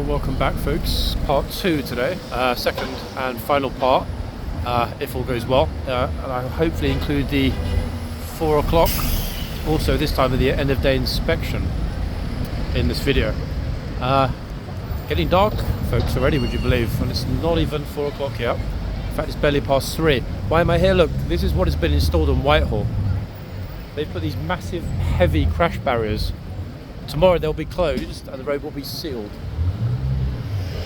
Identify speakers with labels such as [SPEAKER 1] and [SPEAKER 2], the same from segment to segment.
[SPEAKER 1] Welcome back, folks. Part 2 today, second and final part, if all goes well. And I'll hopefully include the 4 o'clock, also this time of the end of day inspection in this video. Getting dark, folks, already, would you believe? And it's not even 4 o'clock yet. In fact, it's barely past 3. Why am I here? Look, this is what has been installed on Whitehall. They've put these massive, heavy crash barriers. Tomorrow they'll be closed and the road will be sealed.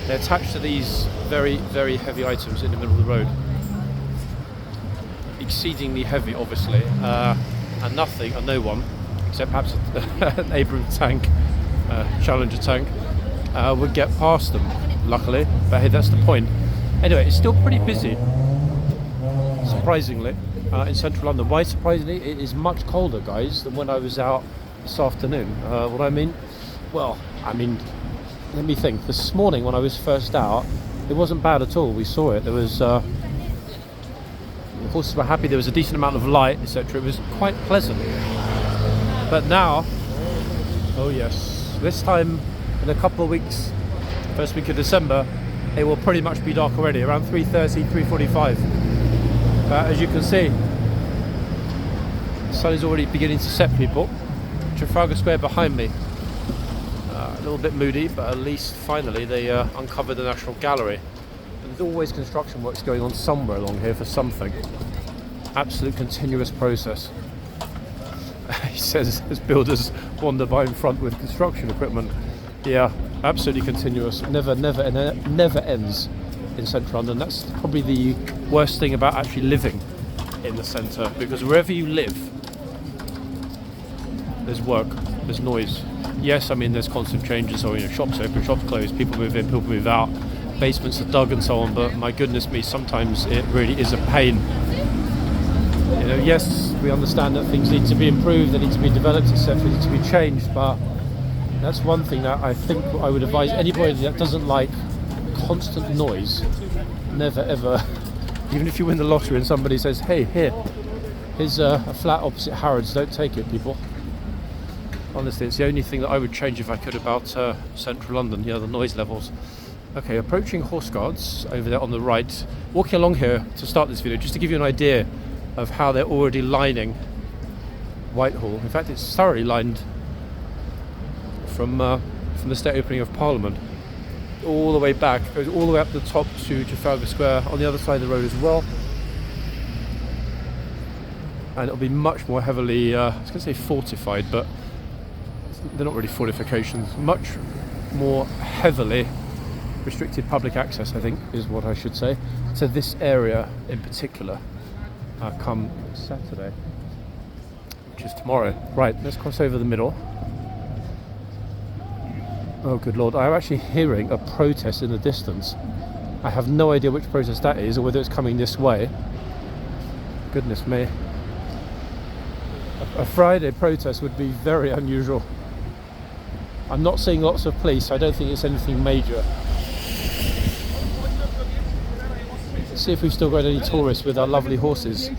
[SPEAKER 1] They're attached to these very, very heavy items in the middle of the road. Exceedingly heavy, obviously, and nothing, and no one, except perhaps an Abrams tank, Challenger tank, would get past them, luckily. But hey, that's the point. Anyway, it's still pretty busy, surprisingly, in central London. Why surprisingly? It is much colder, guys, than when I was out this afternoon. What I mean? Well, I mean, let me think. This morning when I was first out, it wasn't bad at all. We saw it. There was, the horses were happy. There was a decent amount of light, etc. It was quite pleasant. But now, oh yes, this time in a couple of weeks, first week of December, it will pretty much be dark already, around 3:30, 3:45. As you can see, the sun is already beginning to set, people. Trafalgar Square behind me. A little bit moody, but at least finally they uncovered the National Gallery. And there's always construction works going on somewhere along here for something. Absolute continuous process. He says as builders wander by in front with construction equipment. Yeah, absolutely continuous. Never ends in central London. That's probably the worst thing about actually living in the centre, because wherever you live, there's work, there's noise. Yes, I mean there's constant changes, so shops open, shops close, people move in, people move out, basements are dug and so on, but my goodness me, sometimes it really is a pain. Yes, we understand that things need to be improved, they need to be developed, etc., need to be changed, but that's one thing that I think I would advise anybody that doesn't like constant noise, never ever, even if you win the lottery and somebody says, hey, here's a flat opposite Harrods, don't take it, people. Honestly, it's the only thing that I would change if I could about central London, the noise levels. Okay, approaching horseguards over there on the right. Walking along here to start this video, just to give you an idea of how they're already lining Whitehall. In fact, it's thoroughly lined from the state opening of Parliament all the way back, goes all the way up the top to Trafalgar Square on the other side of the road as well. And it'll be much more heavily, I was going to say fortified, but they're not really fortifications, much more heavily restricted public access, I think, is what I should say, to this area in particular, come Saturday, which is tomorrow. Right, let's cross over the middle. Oh, good Lord, I'm actually hearing a protest in the distance. I have no idea which protest that is, or whether it's coming this way. Goodness me. A Friday protest would be very unusual. I'm not seeing lots of police, I don't think it's anything major. Let's see if we've still got any tourists with our lovely horses.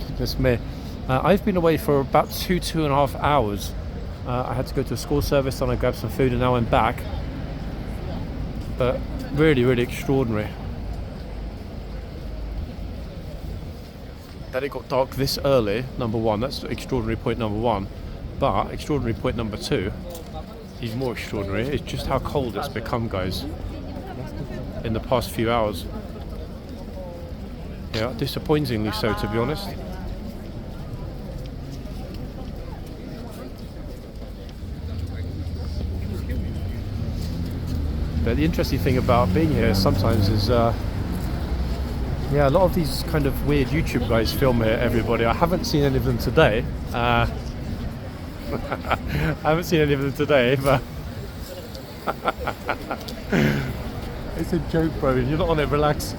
[SPEAKER 1] Goodness me. I've been away for about 2.5 hours. I had to go to a school service, then I grabbed some food, and now I'm back. But really, really extraordinary that it got dark this early, number one. That's extraordinary point number one. But extraordinary point number two, even more extraordinary, is just how cold it's become, guys, in the past few hours. Yeah, disappointingly so, to be honest. But the interesting thing about being here sometimes is yeah, a lot of these kind of weird YouTube guys film here, everybody. I haven't seen any of them today. I haven't seen any of them today, but it's a joke, bro. You're not on it, relax.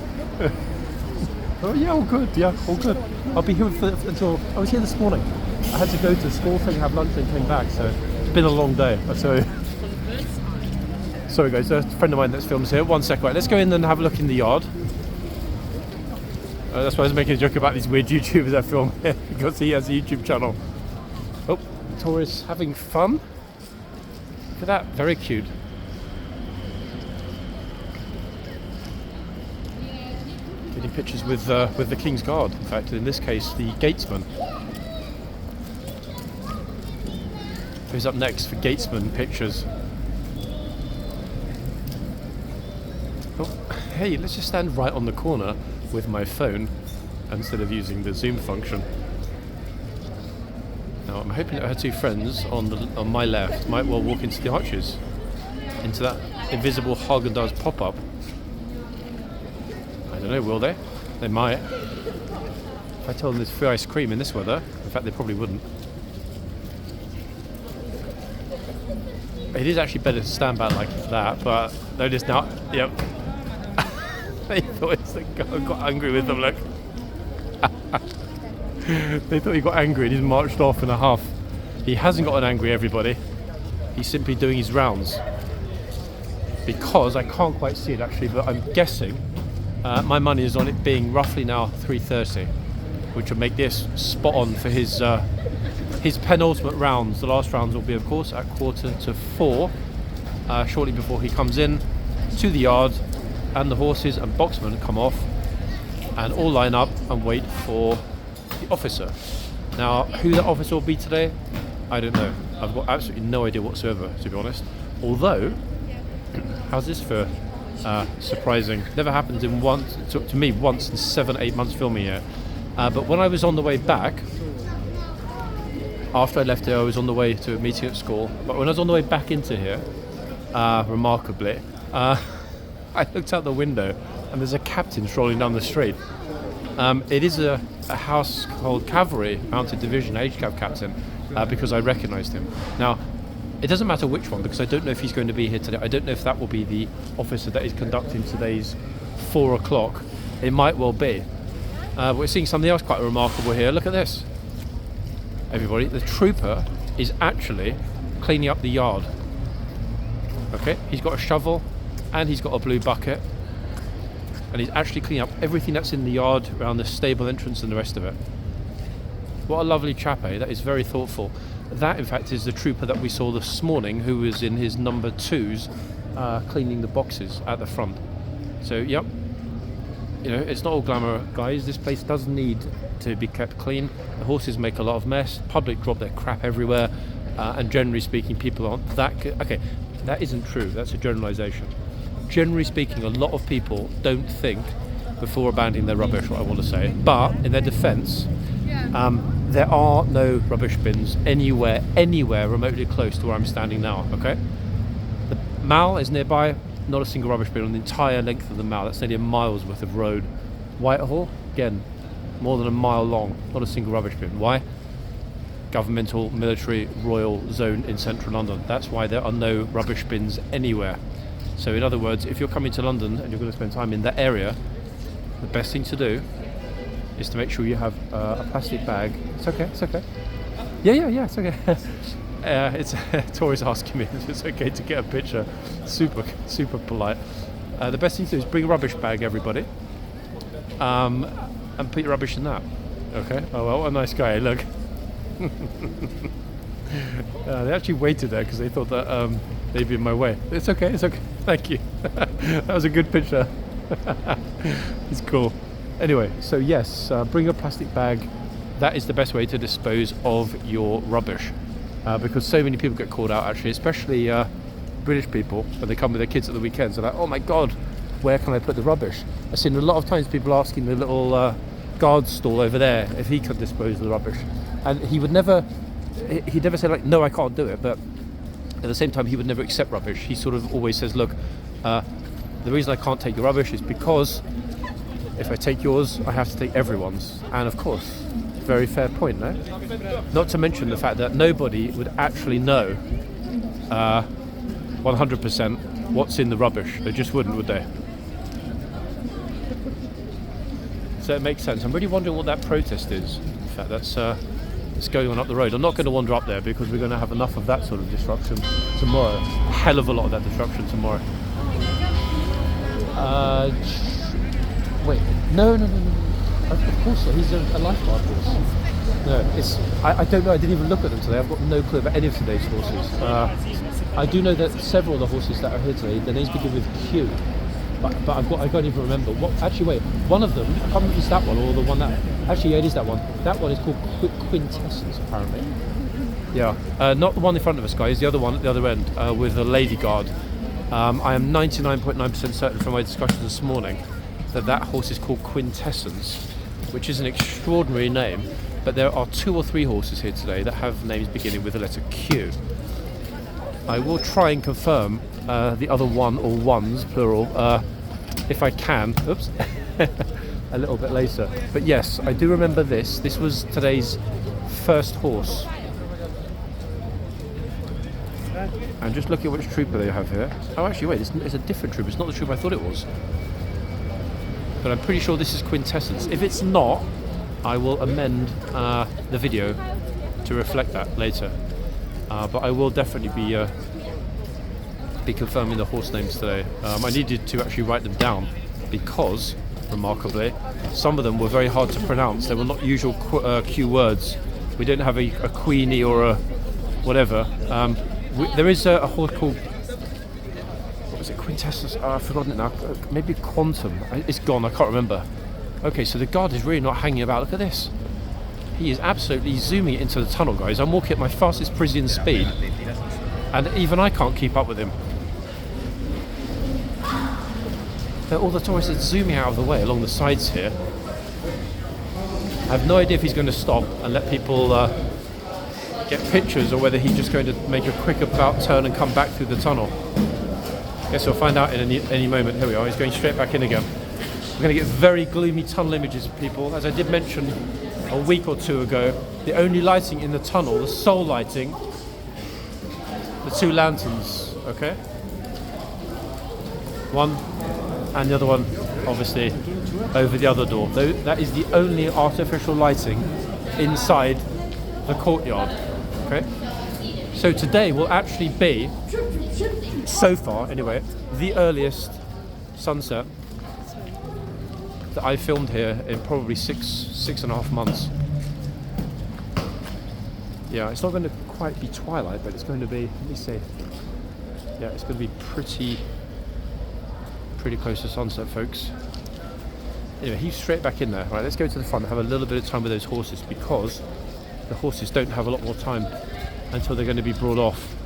[SPEAKER 1] Oh yeah, all good, all good. I'll be here until, I was here this morning. I had to go to the school thing, have lunch and came back, so it's been a long day, I tell you. Sorry guys, there's a friend of mine that's films here. 1 sec, right, let's go in and have a look in the yard. That's why I was making a joke about these weird YouTubers that film here, because he has a YouTube channel. Oh, tourists having fun. Look at that, very cute. Getting pictures with the King's Guard. In fact, in this case, the gatesman. Who's up next for gatesman pictures? Oh, hey, let's just stand right on the corner with my phone instead of using the zoom function. Now, I'm hoping that her two friends on my left might well walk into the arches, into that invisible Haagen-Dazs pop-up. I don't know, will they? They might. If I told them there's free ice cream in this weather, in fact they probably wouldn't. It is actually better to stand back like that, but notice now, yep. They thought I got angry with them, look. They thought he got angry and he's marched off in a huff. He hasn't gotten angry, everybody. He's simply doing his rounds. Because, I can't quite see it actually, but I'm guessing my money is on it being roughly now 3:30, which will make this spot on for his penultimate rounds. The last rounds will be, of course, at 3:45, shortly before he comes in to the yard, and the horses and boxmen come off and all line up and wait for the officer. Now, who that officer will be today, I don't know. I've got absolutely no idea whatsoever, to be honest. Although, how's this for surprising? Never happened to me once in 7-8 months filming here. But when I was on the way back, after I left here, I was on the way to a meeting at school. But when I was on the way back into here, remarkably, I looked out the window and there's a captain strolling down the street. It is a household cavalry mounted division HCAV captain, because I recognised him. Now, it doesn't matter which one, because I don't know if he's going to be here today. I don't know if that will be the officer that is conducting today's 4 o'clock. It might well be. We're seeing something else quite remarkable here. Look at this. Everybody, the trooper is actually cleaning up the yard. Okay, he's got a shovel and he's got a blue bucket, and he's actually cleaning up everything that's in the yard around the stable entrance and the rest of it. What a lovely chap, eh? That is very thoughtful. That, in fact, is the trooper that we saw this morning, who was in his number 2s, cleaning the boxes at the front. So, yep, you know, it's not all glamour, guys. This place does need to be kept clean. The horses make a lot of mess. Public drop their crap everywhere, and generally speaking, people aren't that good. Okay, that isn't true. That's a generalisation. Generally speaking, a lot of people don't think before abandoning their rubbish, what I want to say. But in their defence, there are no rubbish bins anywhere remotely close to where I'm standing now, okay? The Mall is nearby, not a single rubbish bin on the entire length of the Mall. That's nearly a mile's worth of road. Whitehall, again, more than a mile long, not a single rubbish bin. Why? Governmental, military, royal zone in central London. That's why there are no rubbish bins anywhere. So in other words, if you're coming to London and you're going to spend time in that area, the best thing to do is to make sure you have a plastic bag. It's okay, it's okay. Yeah, it's okay. It's Tori's asking me if it's okay to get a picture. Super polite. The best thing to do is bring a rubbish bag, everybody, and put your rubbish in that. Okay. Oh well, what a nice guy. Look. They actually waited there because they thought that they'd be in my way. It's okay. Thank you. That was a good picture. It's cool. Anyway, so yes, bring a plastic bag. That is the best way to dispose of your rubbish, because so many people get called out, actually, especially British people, when they come with their kids at the weekends. They're like, oh my god, where can I put the rubbish? I've seen a lot of times people asking the little guard stall over there if he could dispose of the rubbish, and he'd never say like, no, I can't do it, but at the same time he would never accept rubbish. He sort of always says, look, the reason I can't take your rubbish is because if I take yours, I have to take everyone's. And of course, very fair point, no? Not to mention the fact that nobody would actually know 100% what's in the rubbish. They just wouldn't, would they? So it makes sense. I'm really wondering what that protest is. In fact, that's it's going on up the road. I'm not going to wander up there because we're going to have enough of that sort of disruption tomorrow. A hell of a lot of that disruption tomorrow. Wait, no. Of course not. He's a lifeguard horse. No, I don't know. I didn't even look at them today. I've got no clue about any of today's horses. I do know that several of the horses that are here today, their names begin with Q. But I can't even remember. Actually, wait. One of them, I can't remember if it's that one or the one that... Actually, yeah, it is that one. That one is called Quintessence, apparently. Yeah. Not the one in front of us, guys. The other one at the other end with the lady guard. I am 99.9% certain from my discussion this morning that horse is called Quintessence, which is an extraordinary name. But there are 2 or 3 horses here today that have names beginning with the letter Q. I will try and confirm the other one or ones, plural, if I can. Oops. A little bit later. But yes, I do remember this. This was today's first horse. And just look at which trooper they have here. Oh, actually, wait, it's a different trooper. It's not the trooper I thought it was. But I'm pretty sure this is Quintessence. If it's not, I will amend the video to reflect that later. But I will definitely be confirming the horse names today. I needed to actually write them down because, remarkably, some of them were very hard to pronounce. They were not usual Q words. We don't have a queenie or a whatever. There is a horse called, what was it, Quintessence? I've forgotten it now. Maybe Quantum. It's gone, I can't remember. Okay, so the guard is really not hanging about. Look at this. He is absolutely zooming it into the tunnel, guys. I'm walking at my fastest Parisian speed, and even I can't keep up with him. All the tourists are zooming out of the way along the sides here. I have no idea if he's going to stop and let people get pictures, or whether he's just going to make a quick about turn and come back through the tunnel. Guess we'll find out in any moment. Here we are. He's going straight back in again. We're going to get very gloomy tunnel images of people. As I did mention a week or 2 ago, the only lighting in the tunnel, the sole lighting, the 2 lanterns, okay? One and the other one, obviously, over the other door. That is the only artificial lighting inside the courtyard, okay? So today will actually be, so far anyway, the earliest sunset that I filmed here in probably 6.5 months. Yeah, it's not going to quite be twilight, but it's going to be, let me see. Yeah, it's going to be pretty close to sunset, folks. Anyway, he's straight back in there. Right, let's go to the front and have a little bit of time with those horses, because the horses don't have a lot more time until they're going to be brought off.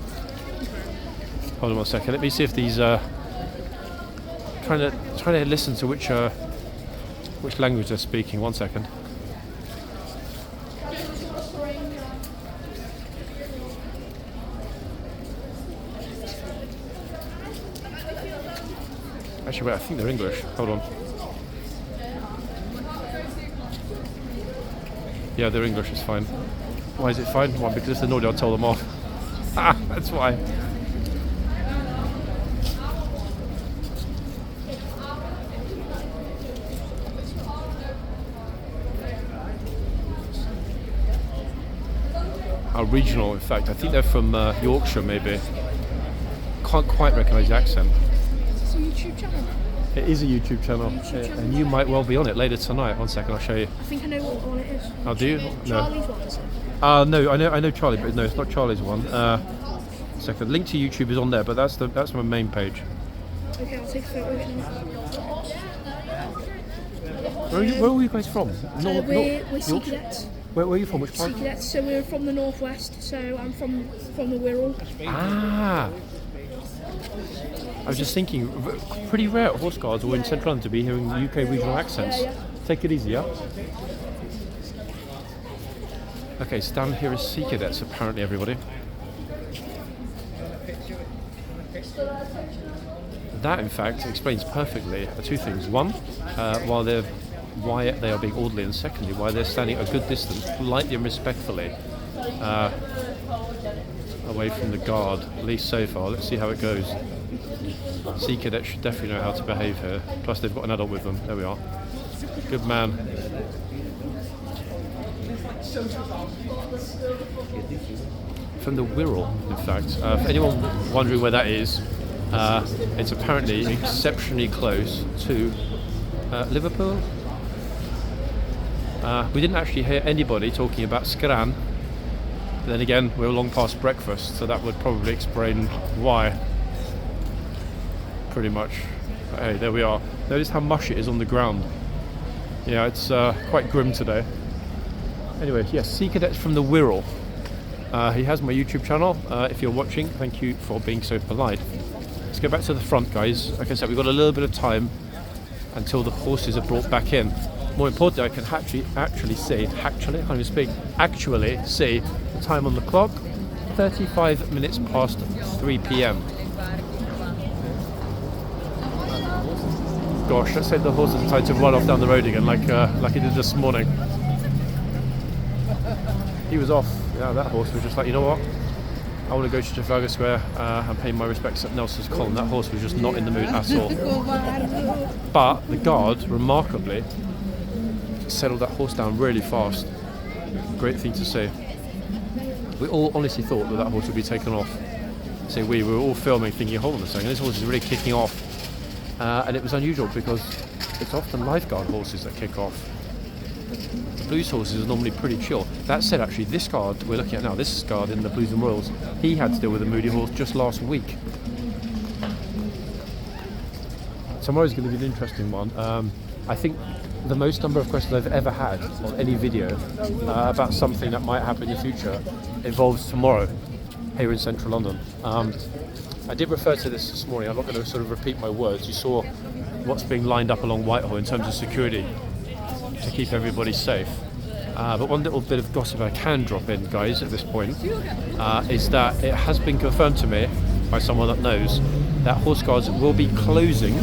[SPEAKER 1] Hold on one second. Let me see if these trying to listen to which language they're speaking. One second. Actually, wait, I think they're English. Hold on. Yeah, they're English, it's fine. Why is it fine? Well, because if they're naughty, I'll tell them off. Ah, that's why. Regional, in fact. I think they're from Yorkshire, maybe. Can't quite recognise the accent.
[SPEAKER 2] Is this a YouTube channel?
[SPEAKER 1] It is a YouTube channel, and you might well be on it later tonight. One second, I'll show you.
[SPEAKER 2] I think I know what one it is.
[SPEAKER 1] Oh, do you?
[SPEAKER 2] Charlie's one, is it?
[SPEAKER 1] No, I know Charlie, but no, it's not Charlie's one. Second, link to YouTube is on there, but that's my main page.
[SPEAKER 2] Okay, I'll take a photo now.
[SPEAKER 1] Where are you guys from?
[SPEAKER 2] We're Sea Cadets.
[SPEAKER 1] Where are you from? Which part?
[SPEAKER 2] Sea Cadets, so we're from the northwest, so I'm from the Wirral.
[SPEAKER 1] Ah! I was just thinking, pretty rare at horse guards or in central London to be hearing UK regional accents.
[SPEAKER 2] Yeah.
[SPEAKER 1] Take it easy, yeah? Okay, so down here is Sea Cadets, apparently, everybody. That, in fact, explains perfectly 2 things. One, why they are being orderly, and secondly, why they're standing a good distance, politely and respectfully, away from the guard, at least so far. Let's see how it goes. Sea Cadets should definitely know how to behave here. Plus, they've got an adult with them. There we are. Good man. From the Wirral, in fact. For anyone wondering where that is, it's apparently exceptionally close to Liverpool. We didn't actually hear anybody talking about Skran. Then again, we're long past breakfast, so that would probably explain why. Pretty much. But hey, there we are. Notice how mush it is on the ground. Yeah, it's quite grim today. Anyway, yes, Sea Cadet's from the Wirral. He has my YouTube channel. If you're watching, thank you for being so polite. Let's go back to the front, guys. Like I said, we've got a little bit of time until the horses are brought back in. More importantly, I can actually see the time on the clock. 35 minutes past 3 p.m. Gosh, let's say the horses are tied to run off down the road again, like he did this morning. He was off. Yeah, that horse was just like, you know what? I want to go to Trafalgar Square and pay my respects at Nelson's Column. That horse was just not in the mood at all. But the guard, remarkably, settled that horse down really fast. Great thing to see. We all honestly thought that horse would be taken off. So we were all filming thinking, hold on a second, this horse is really kicking off. And it was unusual because it's often lifeguard horses that kick off. The Blues horses are normally pretty chill. That said, actually, this guard we're looking at now, this guard in the Blues and Royals, he had to deal with a moody horse just last week. Tomorrow's going to be an interesting one. I think the most number of questions I've ever had on any video about something that might happen in the future involves tomorrow here in central London. I did refer to this morning. I'm not going to sort of repeat my words. You saw what's being lined up along Whitehall in terms of security to keep everybody safe. But one little bit of gossip I can drop in, guys, at this point, is that it has been confirmed to me by someone that knows that horseguards will be closing,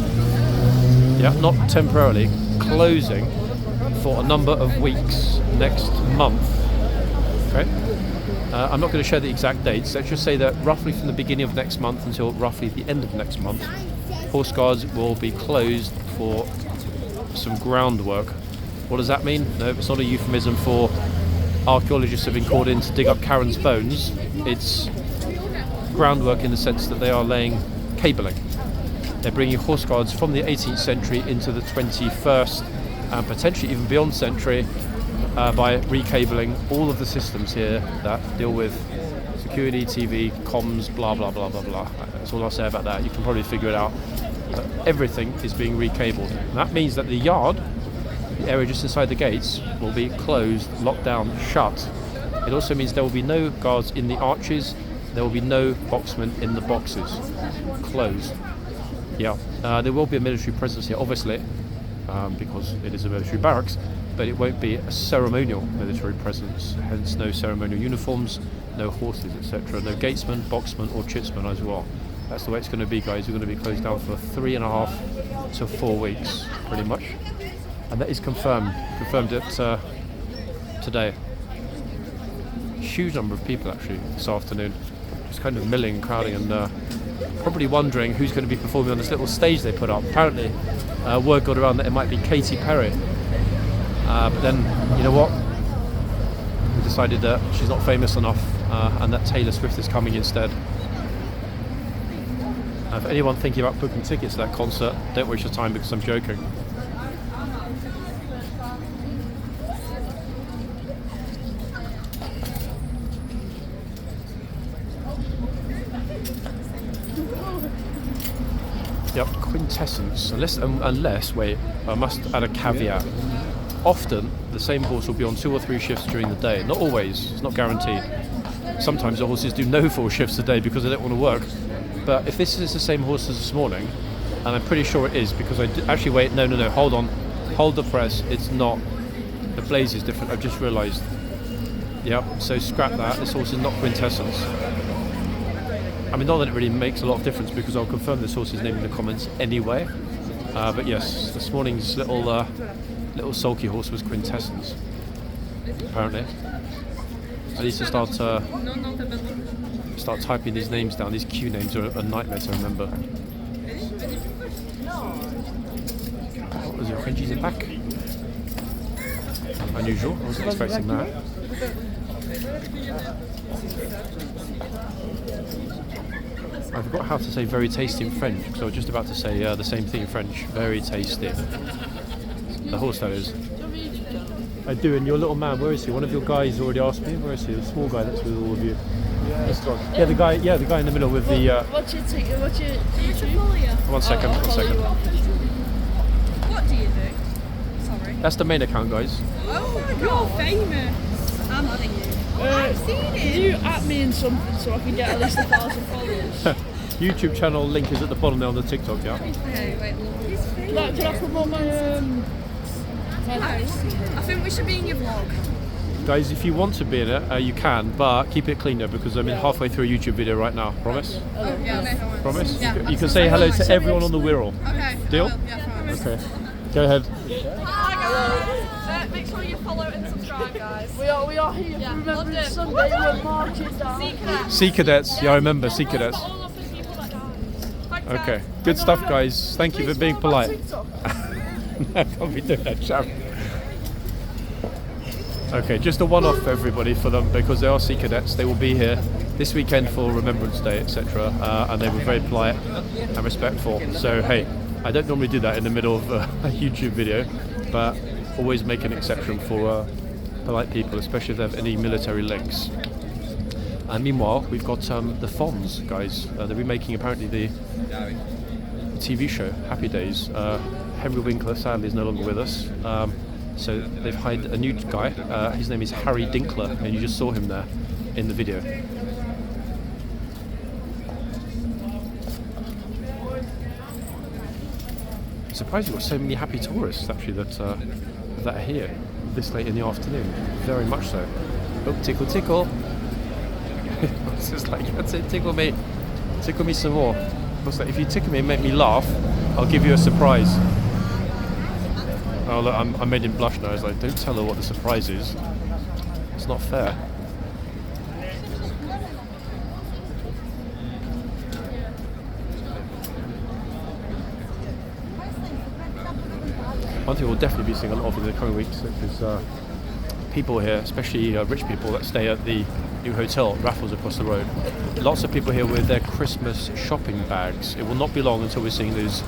[SPEAKER 1] not temporarily, closing for a number of weeks next month. Okay? I'm not going to share the exact dates. Let's just say that roughly from the beginning of next month until roughly the end of next month, horseguards will be closed for some groundwork. What does that mean? No, it's not a euphemism for archaeologists have been called in to dig up Karen's bones. It's groundwork in the sense that they are laying cabling. They're bringing horseguards from the 18th century into the 21st and potentially even beyond century by recabling all of the systems here that deal with security, TV, comms, blah, blah, blah, blah, blah. That's all I'll say about that. You can probably figure it out. But everything is being recabled. And that means that the yard, the area just inside the gates, will be closed, locked down, shut. It also means there will be no guards in the arches. There will be no boxmen in the boxes. Closed. Yeah, there will be a military presence here, obviously, because it is a military barracks, but it won't be a ceremonial military presence, hence no ceremonial uniforms, no horses, etc. No gatesmen, boxmen or chitsmen as well. That's the way it's going to be, guys. We're going to be closed down for 3.5 to 4 weeks, pretty much. And that is confirmed it today. Huge number of people actually this afternoon, just kind of milling, crowding, and probably wondering who's going to be performing on this little stage they put up. Apparently, word got around that it might be Katy Perry. But then, you know what? We decided that she's not famous enough and that Taylor Swift is coming instead. For anyone thinking about booking tickets to that concert, don't waste your time because I'm joking. Yep, quintessence. Unless, wait, I must add a caveat. Often, the same horse will be on 2 or 3 shifts during the day. Not always, it's not guaranteed. Sometimes the horses do no 4 shifts a day because they don't want to work. But if this is the same horse as this morning, and I'm pretty sure it is because actually, wait, no, hold on. Hold the press, it's not. The blaze is different, I've just realised. Yep, so scrap that, this horse is not quintessence. I mean, not that it really makes a lot of difference because I'll confirm this horse's name in the comments anyway. But yes, this morning's little sulky horse was quintessence, apparently. I need to start typing these names down. These Q names are a nightmare to remember. What was it? Frenchies are back. Unusual. I wasn't expecting that. I forgot how to say very tasty in French because I was just about to say the same thing in French. Very tasty. The horse, that is. I do, and your little man, where is he? One of your guys already asked me. Where is he? The small guy that's with all of you. This one. Yeah, the guy in the middle with the.
[SPEAKER 2] What's your YouTube?
[SPEAKER 1] One second.
[SPEAKER 3] What do you do? Sorry.
[SPEAKER 1] That's the main account, guys.
[SPEAKER 3] Oh my god. You're famous. I'm adding you. I've seen it.
[SPEAKER 2] Can you at me in something so I can get at least 1,000 followers?
[SPEAKER 1] YouTube channel link is at the bottom there on the TikTok, yeah?
[SPEAKER 3] Okay, wait. He's famous.
[SPEAKER 2] Can I promote my
[SPEAKER 3] I think we should be in your vlog.
[SPEAKER 1] Guys, if you want to be in it, you can, but keep it clean though, because I'm in halfway through a YouTube video right now. Promise?
[SPEAKER 3] Oh, yeah.
[SPEAKER 1] Promise?
[SPEAKER 3] Yeah,
[SPEAKER 1] You can say hello to everyone on the Wirral.
[SPEAKER 3] Okay.
[SPEAKER 1] Deal?
[SPEAKER 3] Yeah, promise.
[SPEAKER 1] Okay. Go ahead.
[SPEAKER 3] Hi guys. Make sure you follow and subscribe, guys.
[SPEAKER 2] We are here for Remembrance Sunday. We're marching down.
[SPEAKER 3] Sea Cadets.
[SPEAKER 1] Sea Cadets. Yeah, I remember Sea Cadets.
[SPEAKER 3] Thanks,
[SPEAKER 1] Okay.
[SPEAKER 3] guys.
[SPEAKER 1] Good stuff, guys. Thank you for being polite.
[SPEAKER 2] TikTok.
[SPEAKER 1] I can't be doing that, chap. Okay, just a one-off for everybody for them because they are Sea Cadets. They will be here this weekend for Remembrance Day, etc. And they were very polite and respectful. So hey, I don't normally do that in the middle of a YouTube video, but always make an exception for polite people, especially if they have any military links. And meanwhile, we've got the Fonz guys. They'll be making apparently the TV show Happy Days. Henry Winkler sadly is no longer with us. So they've hired a new guy. His name is Harry Dinkler, and you just saw him there in the video. I'm surprised you've got so many happy tourists actually that are here this late in the afternoon. Very much so. Oh, tickle, tickle. It's just like, that's it, tickle me some more. What's that? If you tickle me and make me laugh, I'll give you a surprise. Oh look, I made him blush now. I was like, don't tell her what the surprise is. It's not fair. One thing we'll definitely be seeing a lot of in the coming weeks is people here, especially rich people that stay at the new hotel, Raffles, across the road. Lots of people here with their Christmas shopping bags. It will not be long until we're seeing those,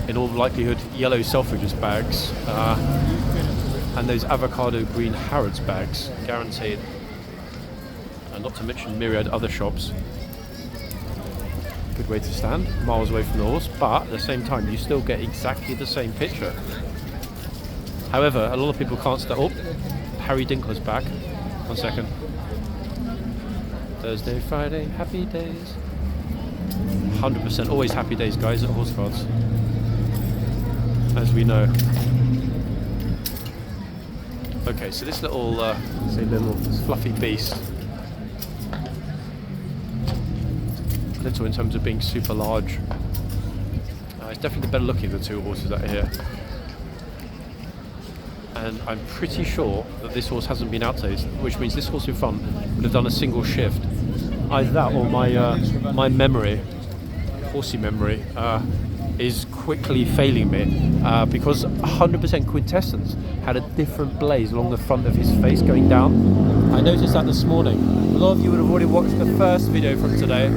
[SPEAKER 1] in all likelihood, yellow Selfridges bags and those avocado green Harrods bags, guaranteed. And not to mention myriad other shops. Good way to stand, miles away from the horse, but at the same time you still get exactly the same picture. However, a lot of people can't stand. Oh, Harry Dinkler's back. 1 second. Thursday, Friday, happy days. 100% always happy days, guys, at horseguards, as we know. Okay, so this little, little fluffy beast, little in terms of being super large. It's definitely the better looking of the two horses that are here. And I'm pretty sure that this horse hasn't been out today, which means this horse in front would have done a single shift. Either that or my memory, horsey memory, is quickly failing me because 100% Quintessence had a different blaze along the front of his face going down. I noticed that this morning. A lot of you would have already watched the first video from today,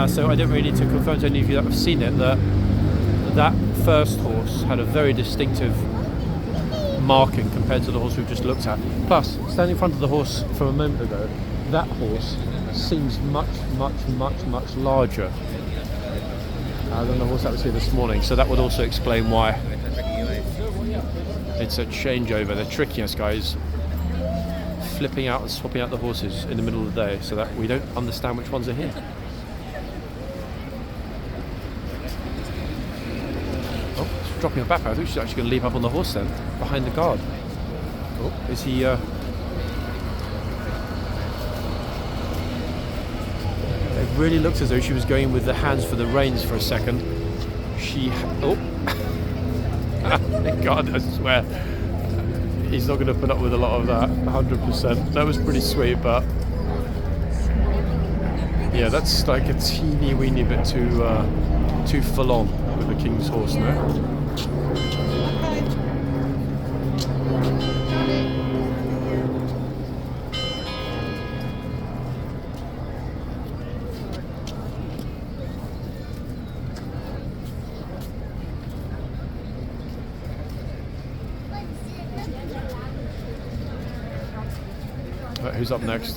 [SPEAKER 1] so I don't really need to confirm to any of you that have seen it that first horse had a very distinctive marking compared to the horse we've just looked at. Plus, standing in front of the horse from a moment ago, that horse seems much larger than the horse that was here this morning. So that would also explain why it's a changeover. They're tricking us, guys, flipping out and swapping out the horses in the middle of the day so that we don't understand which ones are here. Oh, it's dropping her back. I thought she's actually going to leap up on the horse then, behind the guard. Oh, is he... It really looks as though she was going with the hands for the reins for a second. Oh! God, I swear. He's not going to put up with a lot of that, 100%. That was pretty sweet, but... yeah, that's like a teeny weeny bit too full on with the King's horse now. who's up next.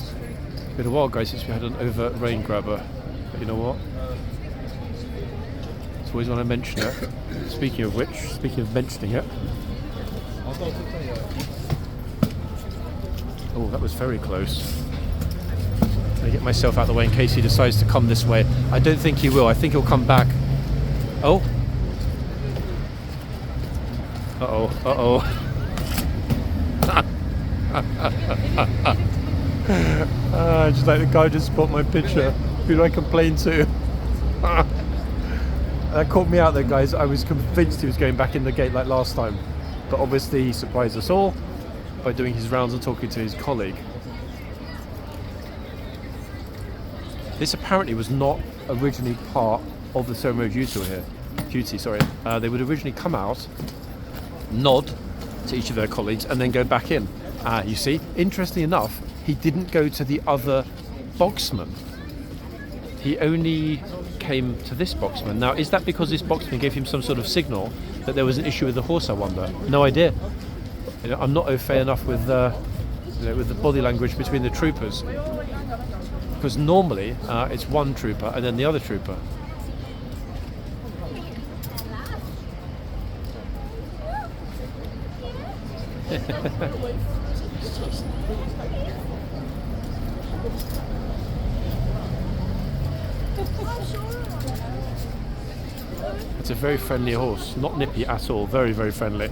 [SPEAKER 1] It's been a while, guys, since we had an overt rain grabber. But you know what? It's always when I mention it. Speaking of which, speaking of mentioning it. Oh, that was very close. I'm going to get myself out of the way in case he decides to come this way. I don't think he will. I think he'll come back. Oh. Uh-oh. Uh-oh. Just like the guy just spot my picture. Who do I complain to? That caught me out there, guys. I was convinced he was going back in the gate like last time. But obviously he surprised us all by doing his rounds and talking to his colleague. This apparently was not originally part of the ceremonial duty here. They would originally come out, nod to each of their colleagues, and then go back in. You see, interestingly enough, he didn't go to the other boxman. He only came to this boxman. Now, is that because this boxman gave him some sort of signal that there was an issue with the horse, I wonder? No idea. You know, I'm not au fait enough with with the body language between the troopers. Because normally it's one trooper and then the other trooper. It's a very friendly horse, not nippy at all, very, very friendly.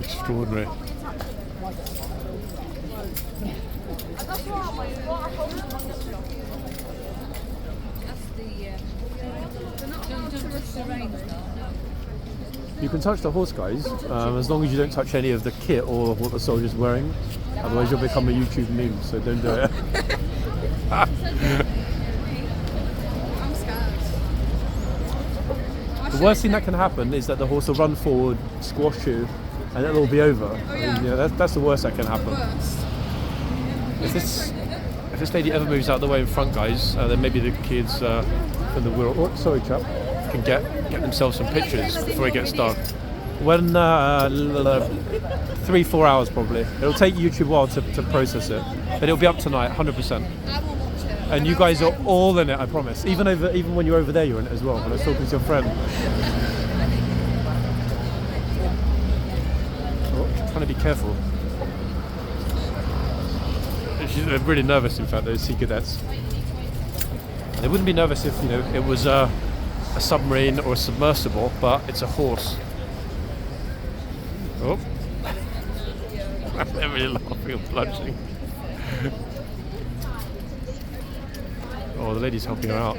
[SPEAKER 1] Extraordinary. You can touch the horse, guys, as long as you don't touch any of the kit or what the soldier's wearing. Otherwise you'll become a YouTube meme, so don't do it.
[SPEAKER 3] I'm scared.
[SPEAKER 1] The worst thing that can happen is that the horse will run forward, squash you, and it'll all be over.
[SPEAKER 3] Oh, yeah.
[SPEAKER 1] And, that's the worst that can happen. If this lady ever moves out of the way in front, guys, then maybe the kids from the wheel. Oh, sorry, chap. Can get themselves some pictures before it gets dark. When 3-4 hours probably. It'll take YouTube a while to process it, but it'll be up tonight, 100%. And you guys are all in it, I promise. Even when you're over there, you're in it as well. When I was talking to your friend. Oh, trying to be careful. They're really nervous, in fact, those sea cadets. And they wouldn't be nervous if it was a submarine or a submersible, but it's a horse. Oh, they're really laughing and blushing. Oh, the lady's helping her out.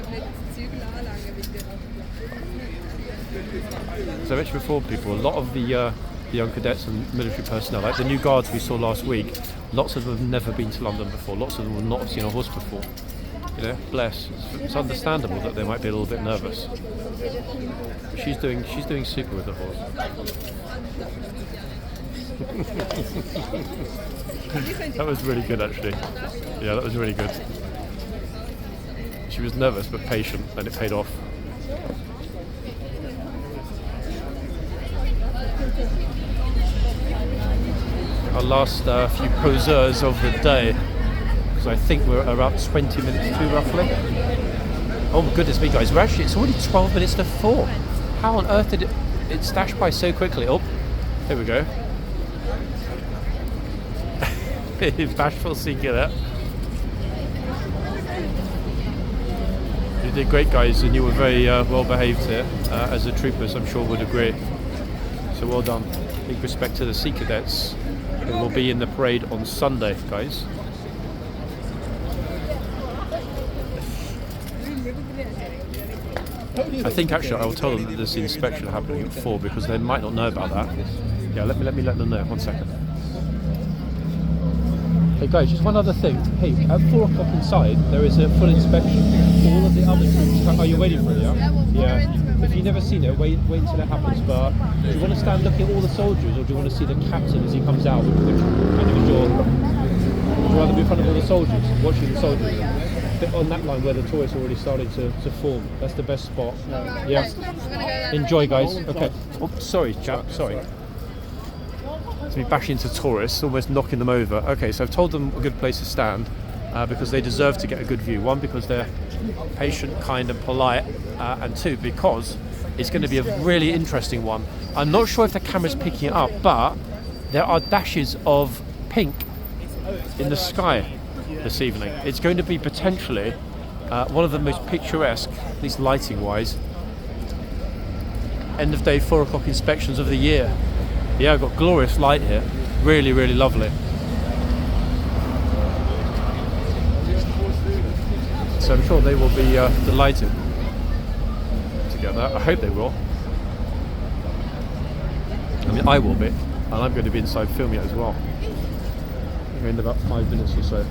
[SPEAKER 1] So I mentioned before, people, a lot of the young cadets and military personnel, like the new guards we saw last week, lots of them have never been to London before. Lots of them will not have seen a horse before. Bless. It's understandable that they might be a little bit nervous. But she's doing super with the horse. That was really good, actually. Yeah, that was really good. She was nervous but patient, and it paid off. Our last few poseurs of the day, because I think we're about 20 minutes to roughly. Oh my goodness me, guys, it's already 12 minutes to 4. How on earth did it stash by so quickly? Oh, here we go. Bashful seeker there. You did great, guys, and you were very well behaved here, as the troopers I'm sure would agree. So well done. Big respect to the sea cadets who will be in the parade on Sunday, guys. I think actually I'll tell them that there's the inspection happening at 4 because they might not know about that. Yeah, let me let them know. 1 second. Hey guys, just one other thing. Hey, at 4 o'clock inside there is a full inspection. All of the other troops. Are you waiting for it? Yeah. If you've never seen it, wait until it happens. But do you want to stand looking at all the soldiers, or do you want to see the captain as he comes out? Would you rather be in front of all the soldiers, watching the soldiers? On that line where the tourists are already starting to form. That's the best spot. Yeah. Enjoy, guys. Okay. Oh, sorry, chap. Sorry. to be bashing into tourists, almost knocking them over. Okay, so I've told them a good place to stand because they deserve to get a good view. One, because they're patient, kind and polite, and two, because it's going to be a really interesting one. I'm not sure if the camera's picking it up, but there are dashes of pink in the sky this evening. It's going to be potentially one of the most picturesque, at least lighting wise, end of day 4 o'clock inspections of the year. Yeah, I've got glorious light here. Really, really lovely. So I'm sure they will be delighted together. I hope they will. I mean, I will be, and I'm going to be inside filming it as well. In about 5 minutes or so.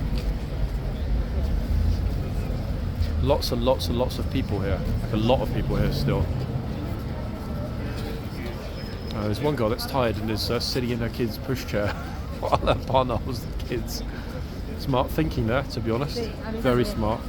[SPEAKER 1] Lots and lots and lots of people here. Like a lot of people here still. There's one girl that's tired and is sitting in her kid's pushchair while her partner holds the kids. Smart thinking there, to be honest. Very smart.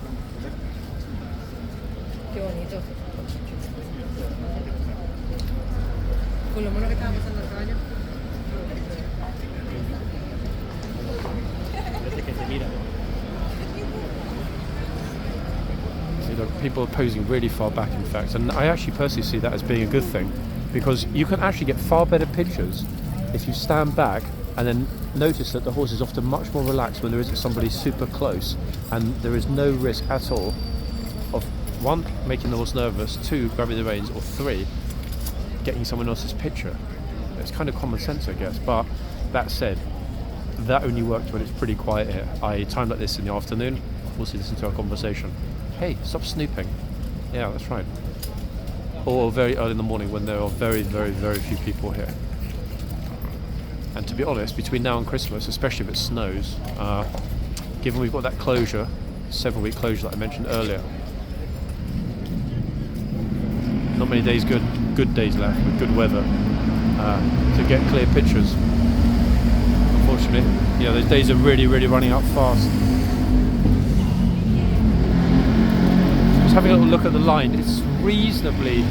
[SPEAKER 1] People are posing really far back, in fact, and I actually personally see that as being a good thing, because you can actually get far better pictures if you stand back and then notice that the horse is often much more relaxed when there isn't somebody super close, and there is no risk at all of, one, making the horse nervous, two, grabbing the reins, or three, getting someone else's picture. It's kind of common sense, I guess, but that said, that only works when it's pretty quiet here. Time like this in the afternoon, mostly listen to our conversation. Hey, stop snooping. Yeah, that's right. Or very early in the morning when there are very, very, very few people here. And to be honest, between now and Christmas, especially if it snows, given we've got that closure, 7-week closure that I mentioned earlier, not many days, good days left with good weather to get clear pictures. Unfortunately, yeah, those days are really, really running out fast. Having a little look at the line, it's reasonably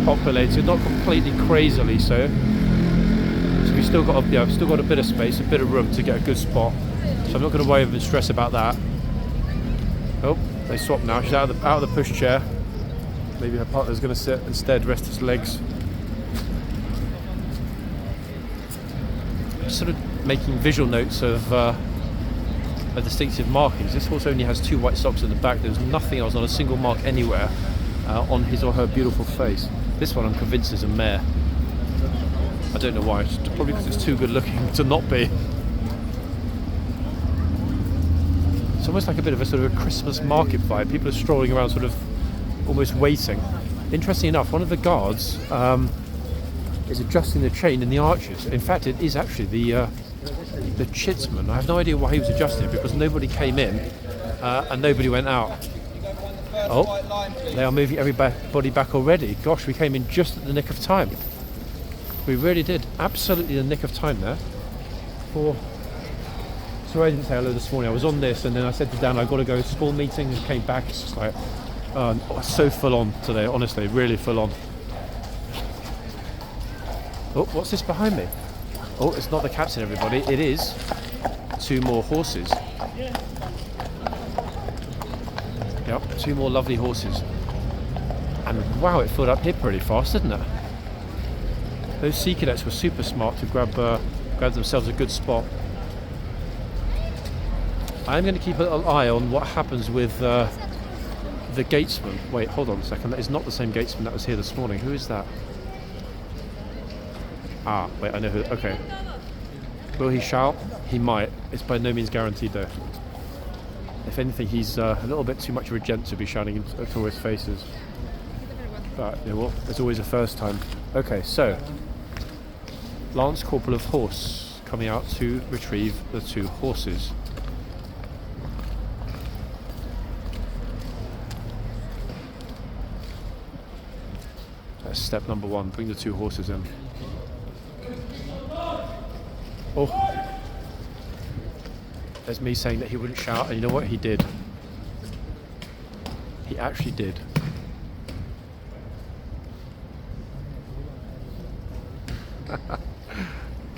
[SPEAKER 1] populated, not completely crazily so. So we've still got a bit of space, a bit of room to get a good spot. So I'm not going to worry and stress about that. Oh, they swapped now. She's out of the pushchair. Maybe her partner's going to sit instead, rest his legs. Just sort of making visual notes of distinctive markings. This horse only has 2 white socks in the back. There's nothing else, not a single mark anywhere on his or her beautiful face. This one I'm convinced is a mare. I don't know why, it's probably because it's too good looking to not be. It's almost like a bit of a sort of a Christmas market vibe. People are strolling around sort of almost waiting. Interestingly enough, one of the guards is adjusting the chain in the arches. In fact, it is actually the chitsman. I have no idea why he was adjusting it, because nobody came in and nobody went out. Oh, they are moving everybody back already. Gosh, we came in just at the nick of time. We really did. Absolutely the nick of time there. So I didn't say hello this morning. I was on this and then I said to Dan, I've got to go to school meeting, and came back. It's just like, so full on today, honestly, really full on. Oh, what's this behind me? Oh, it's not the captain, everybody. It is 2 more horses. Yep, 2 more lovely horses. And wow, it filled up here pretty fast, didn't it? Those sea cadets were super smart to grab themselves a good spot. I'm going to keep an eye on what happens with the gatesman. Wait, hold on a second. That is not the same gatesman that was here this morning. Who is that? Ah, wait, I know who. Okay. Will he shout? He might. It's by no means guaranteed, though. If anything, he's a little bit too much of a gent to be shouting into tourists' faces. But, yeah, well, it's always a first time. Okay, so Lance Corporal of Horse coming out to retrieve the 2 horses. That's step number 1. Bring the 2 horses in. Oh, there's me saying that he wouldn't shout, and you know what? He did. He actually did.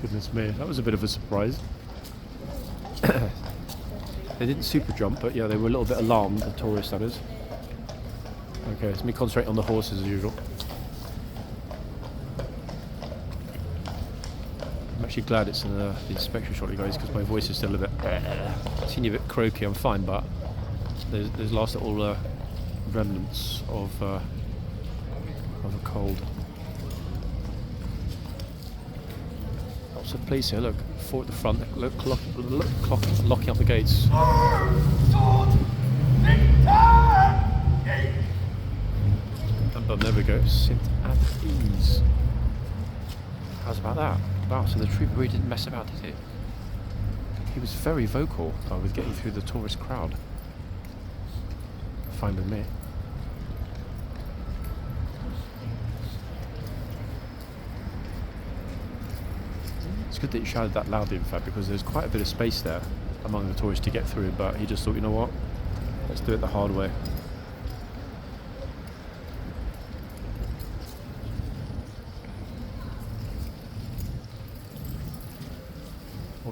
[SPEAKER 1] Goodness me, that was a bit of a surprise. They didn't super jump, but yeah, they were a little bit alarmed, the tourists, that is. Okay, let me concentrate on the horses as usual. I'm actually glad it's in the inspection shortly, guys, because my voice is still a bit teeny bit croaky. I'm fine, but there's last little remnants of a cold. Lots of police here. Look, four at the front. Look, locking up the gates. There we go. Sit at ease. How's about that? Wow, so the trooper really didn't mess about, did he? He was very vocal with getting through the tourist crowd. Fine with me. It's good that he shouted that loudly, in fact, because there's quite a bit of space there among the tourists to get through, but he just thought, you know what? Let's do it the hard way.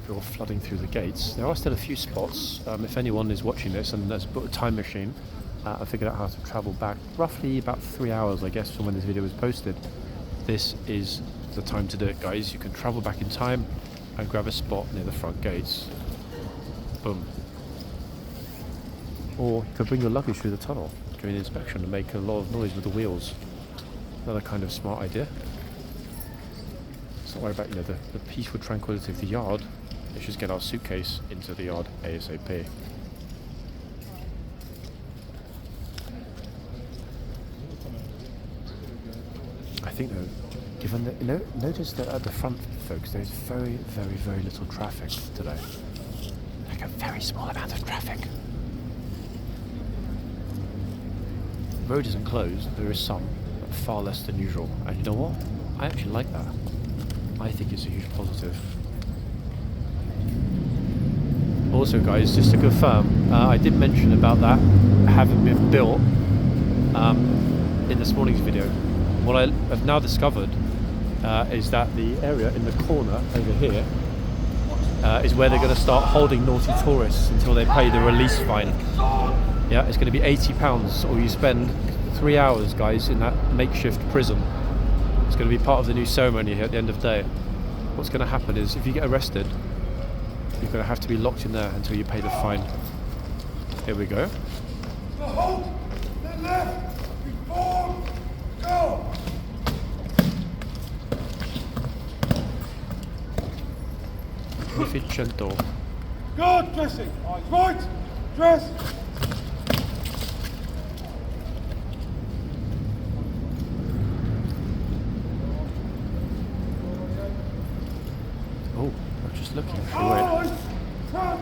[SPEAKER 1] People flooding through the gates. There are still a few spots. If anyone is watching this and has bought a time machine, I figured out how to travel back roughly about 3 hours, I guess, from when this video was posted. This is the time to do it, guys. You can travel back in time and grab a spot near the front gates. Boom. Or you could bring your luggage through the tunnel during the inspection and make a lot of noise with the wheels. Another kind of smart idea. Let's not worry about, the peaceful tranquility of the yard. Let's just get our suitcase into the yard ASAP. I think though, given that, notice that at the front, folks, there's very, very, very little traffic today. Like a very small amount of traffic. The road isn't closed, there is some, but far less than usual. And you know what? I actually like that. I think it's a huge positive. Also, guys, just to confirm, I did mention about that having been built in this morning's video. What I have now discovered is that the area in the corner over here is where they're going to start holding naughty tourists until they pay the release fine. Yeah, it's going to be £80, or you spend 3 hours, guys, in that makeshift prison. It's going to be part of the new ceremony here at the end of the day. What's going to happen is, if you get arrested, you're going to have to be locked in there until you pay the fine. Here we go.
[SPEAKER 4] The halt! The left! Before! Go!
[SPEAKER 1] Movimento.
[SPEAKER 4] Guard dressing! Eyes right! Dress!
[SPEAKER 1] Oh, I'm just looking for it.
[SPEAKER 4] Eyes! Turn!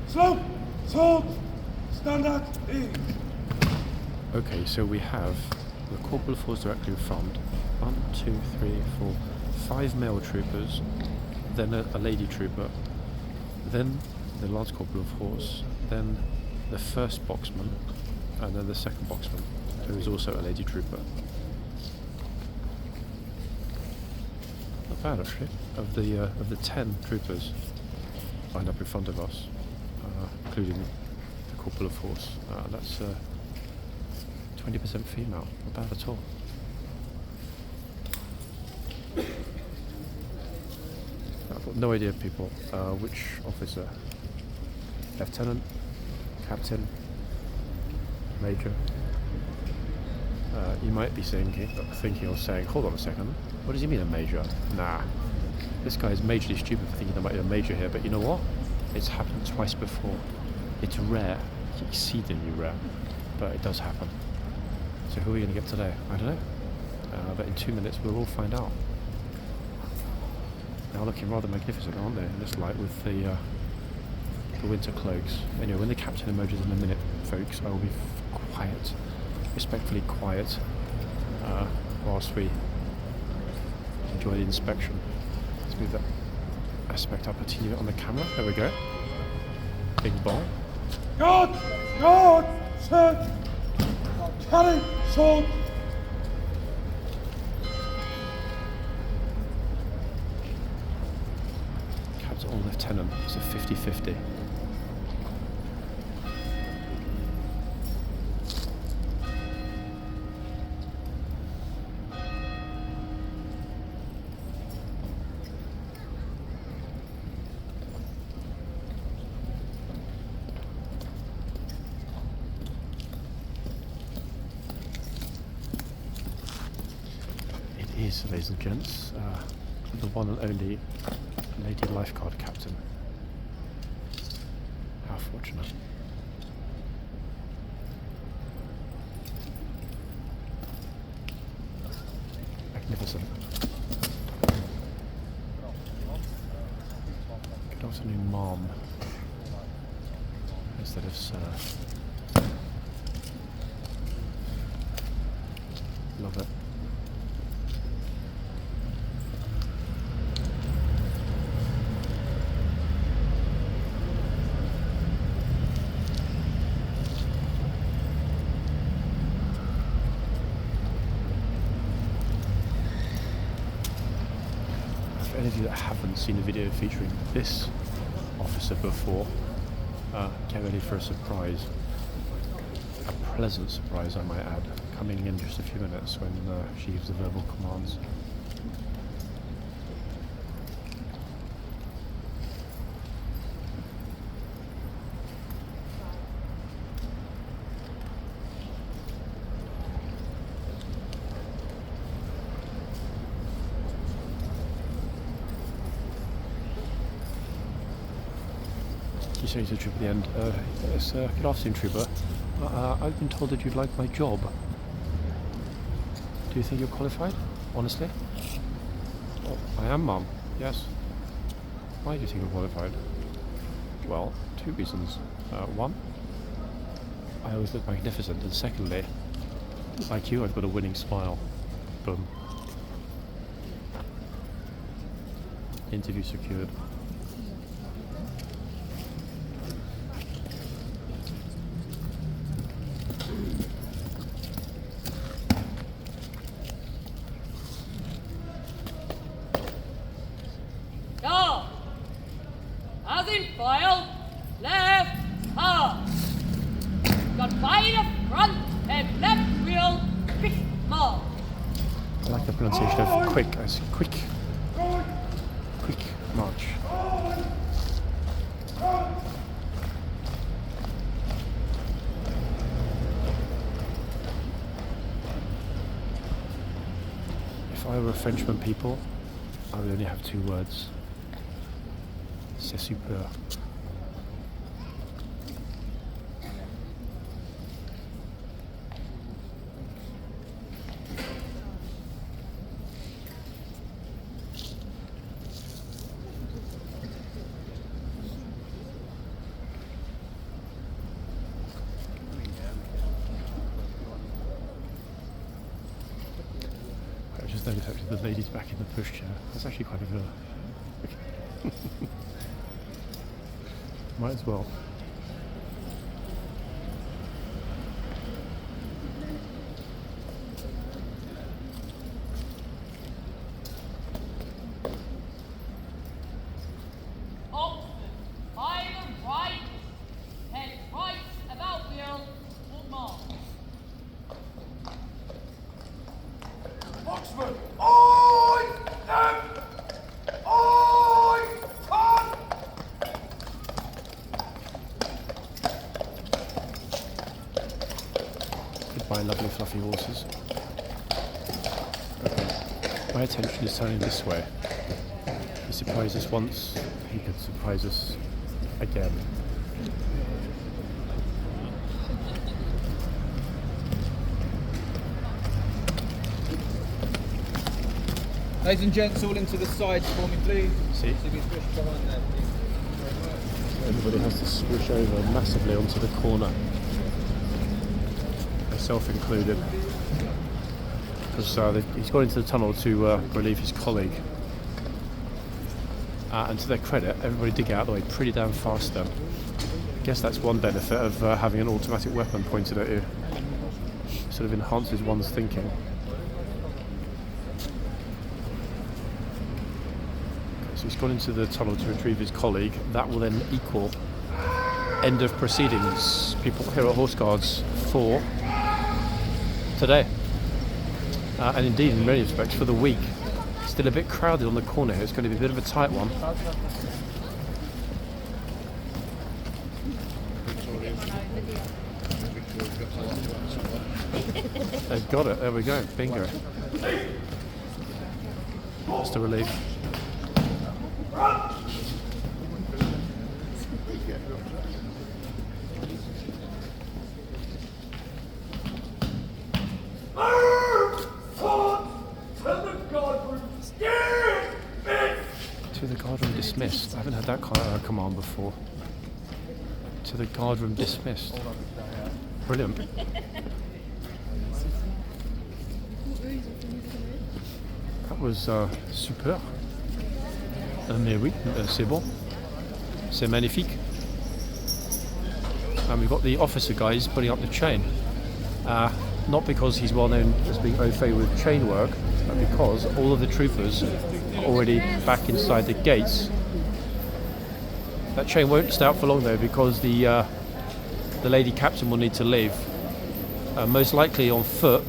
[SPEAKER 4] Slope! Sword! Stand at ease!
[SPEAKER 1] Okay, so we have the corporal of horse directly in front. 1, 2, 3, 4, 5 male troopers, then a lady trooper, then the lance corporal of horse, then the first boxman, and then the second boxman, who is also a lady trooper. Not bad, actually. Of the 10 troopers lined up in front of us, including the corporal of horse, that's 20% female. Not bad at all. I've got no idea, people, which officer. Lieutenant, captain, major. You might be thinking or saying, hold on a second, what does he mean a major? Nah, this guy is majorly stupid for thinking there might be a major here, but you know what? It's happened twice before. It's rare, exceedingly rare, but it does happen. So who are we going to get today? I don't know. But in 2 minutes we'll all find out. Now looking rather magnificent, aren't they, in this light with the winter cloaks. Anyway, when the captain emerges in a minute, folks, I will be quiet, respectfully quiet, whilst we enjoy the inspection. Let's move that aspect up a teeny bit on the camera. There we go. Big ball.
[SPEAKER 4] Guard! Guard! Search! Carry sword!
[SPEAKER 1] sergeant or lieutenant. It's a 50-50. Is, ladies and gents, the one and only lady lifeguard captain. How fortunate. Magnificent. Good afternoon, Mom, instead of Sir. Love it. For any of you that haven't seen a video featuring this officer before, get ready for a surprise. A pleasant surprise, I might add, coming in just a few minutes when she gives the verbal commands. You say to the trooper at the end, yes, good afternoon, trooper. I've been told that you'd like my job. Do you think you're qualified? Honestly? Oh, I am, Mum. Yes. Why do you think you're qualified? Well, two reasons. One, I always look magnificent, and secondly, like you, I've got a winning smile. Boom. Interview secured.
[SPEAKER 3] Go! As in file, left hard. Got by the front and left wheel, quick march.
[SPEAKER 1] I like the pronunciation of quick. I say quick. Quick march. If I were a Frenchman, people, I would only have two words. C'est super. I just noticed actually the lady's back in the pushchair. That's actually quite a villa. Might as well.
[SPEAKER 3] Oxford, by the right, head right about wheel, full march.
[SPEAKER 4] Oxford! Oi! Them! Oi! Come!
[SPEAKER 1] Goodbye, lovely fluffy horses. Okay. My attention is turning this way. He surprised us once, he could surprise us again.
[SPEAKER 5] Ladies and gents, all into the sides for me, please.
[SPEAKER 1] See?
[SPEAKER 5] So we switch behind there, please.
[SPEAKER 1] Everybody has to switch over massively onto the corner, myself included, because he's gone into the tunnel to relieve his colleague. And to their credit, everybody did get out of the way pretty damn fast then. I guess that's one benefit of having an automatic weapon pointed at you. Sort of enhances one's thinking. Okay, so He's gone into the tunnel to retrieve his colleague. That will then equal end of proceedings, people here at Horse Guards, for today. And indeed, in many respects, for the week. Still a bit crowded on the corner here. It's going to be a bit of a tight one. They've got it. There we go. Bingo. Just a relief. To the guardroom dismissed. I haven't had that command before. To the guardroom dismissed. Brilliant. That was super. Mais oui, c'est bon. C'est magnifique. And we've got the officer guys putting up the chain. Not because he's well known as being au fait with chain work, but because all of the troopers are already back inside the gates. That chain won't stay out for long though, because the lady captain will need to leave. Most likely on foot,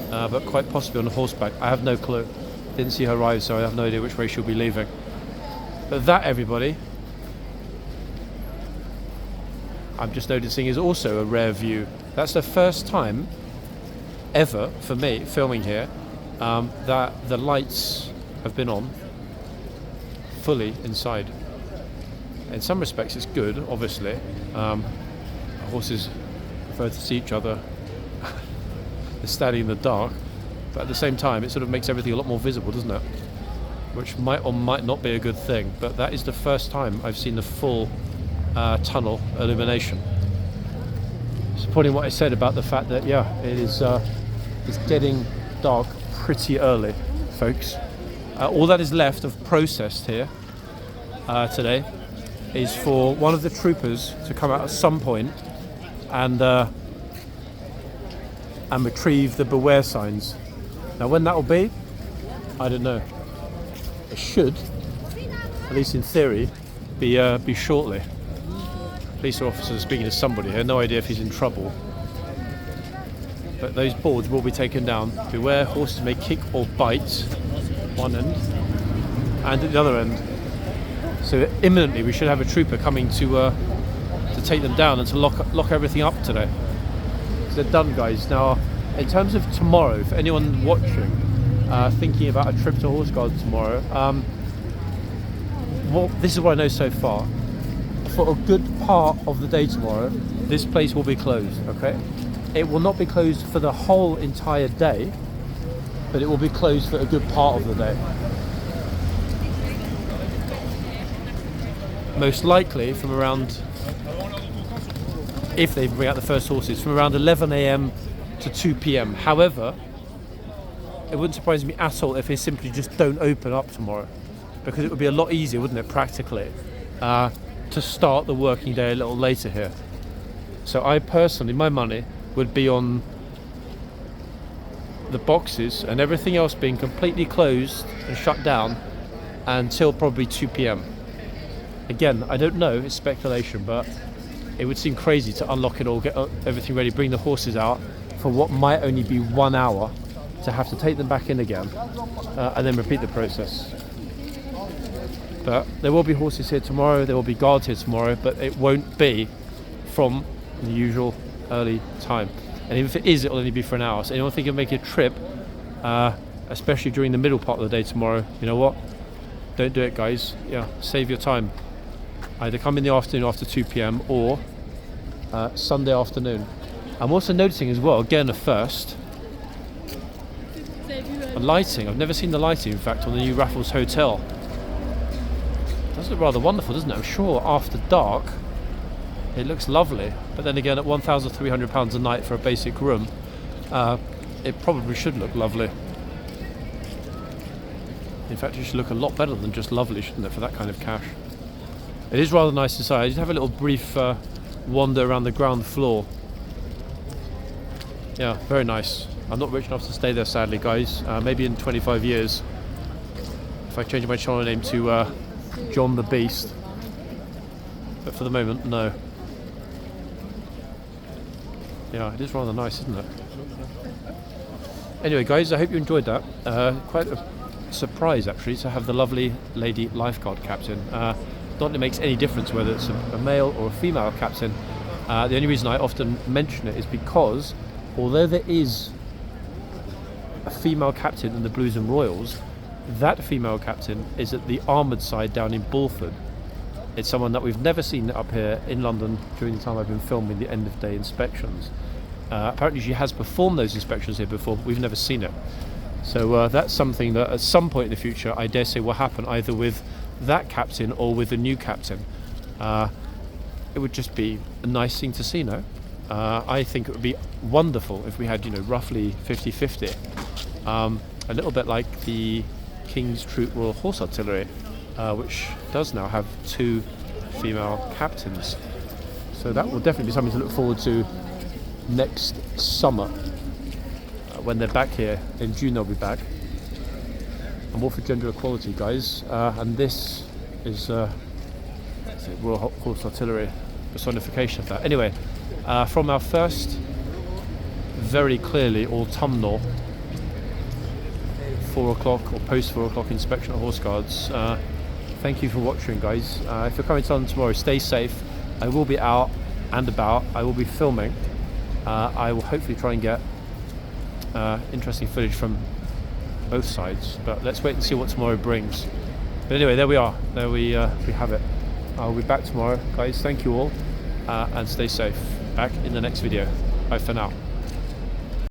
[SPEAKER 1] but quite possibly on horseback. I have no clue. Didn't see her arrive, so I have no idea which way she'll be leaving. But that, everybody, I'm just noticing, is also a rare view. That's the first time ever for me filming here that the lights have been on fully inside. In some respects it's good, obviously. Horses prefer to see each other they're standing in the dark, but at the same time it sort of makes everything a lot more visible, doesn't it? Which might or might not be a good thing, but that is the first time I've seen the full tunnel illumination. Supporting what I said about the fact that, yeah, it's getting dark pretty early, folks. All that is left of processed here today is for one of the troopers to come out at some point and retrieve the beware signs. Now when that will be, I don't know. It should, at least in theory, be shortly. Police officer speaking to somebody here, no idea if he's in trouble. But those boards will be taken down. Beware, horses may kick or bite, one end, and at the other end. So imminently we should have a trooper coming to take them down and to lock everything up today. So they're done, guys. Now, in terms of tomorrow, for anyone watching, thinking about a trip to Horse Guards tomorrow, well, this is what I know so far. For a good part of the day tomorrow, this place will be closed, okay? It will not be closed for the whole entire day, but it will be closed for a good part of the day. Most likely from around, if they bring out the first horses, from around 11 AM to 2 PM. However, it wouldn't surprise me at all if they simply just don't open up tomorrow, because it would be a lot easier, wouldn't it, practically, to start the working day a little later here. So I personally, my money would be on the boxes and everything else being completely closed and shut down until probably 2 PM. Again, I don't know, it's speculation, but it would seem crazy to unlock it all, get everything ready, bring the horses out for what might only be 1 hour, to have to take them back in again and then repeat the process. But there will be horses here tomorrow, there will be guards here tomorrow, but it won't be from the usual early time. And even if it is, it'll only be for an hour. So anyone thinking of making a trip, especially during the middle part of the day tomorrow, you know what? Don't do it, guys. Yeah, save your time. Either come in the afternoon after 2 PM or Sunday afternoon. I'm also noticing as well, again a first, the lighting. I've never seen the lighting, in fact, on the new Raffles Hotel. It does look rather wonderful, doesn't it? I'm sure after dark it looks lovely, but then again at £1,300 a night for a basic room, it probably should look lovely. In fact, it should look a lot better than just lovely, shouldn't it, for that kind of cash? It is rather nice inside. I did have a little brief wander around the ground floor. Yeah, very nice. I'm not rich enough to stay there, sadly, guys. Maybe in 25 years, if I change my channel name to John the Beast. But for the moment, no. Yeah, it is rather nice, isn't it? Anyway, guys, I hope you enjoyed that. Quite a surprise, actually, to have the lovely lady lifeguard captain. Not that it makes any difference whether it's a male or a female captain. The only reason I often mention it is because, although there is a female captain in the Blues and Royals, that female captain is at the armoured side down in Bulford. It's someone that we've never seen up here in London during the time I've been filming the end of day inspections. Apparently she has performed those inspections here before, but we've never seen it. So that's something that at some point in the future I dare say will happen either with that captain or with the new captain. It would just be a nice thing to see, no? I think it would be wonderful if we had, roughly 50-50. A little bit like the King's Troop Royal Horse Artillery, which does now have 2 female captains. So that will definitely be something to look forward to next summer. When they're back here in June, they'll be back. I'm all for gender equality, guys, and this is Royal Horse Artillery personification of that. Anyway, from our first very clearly autumnal 4 o'clock or post 4 o'clock inspection at Horse Guards, thank you for watching, guys. If you're coming to London tomorrow, stay safe. I will be out and about. I will be filming. I will hopefully try and get interesting footage from both sides, but let's wait and see what tomorrow brings. But anyway, there we are. There we have it. I'll be back tomorrow, guys. Thank you all, and stay safe. Back in the next video. Bye for now.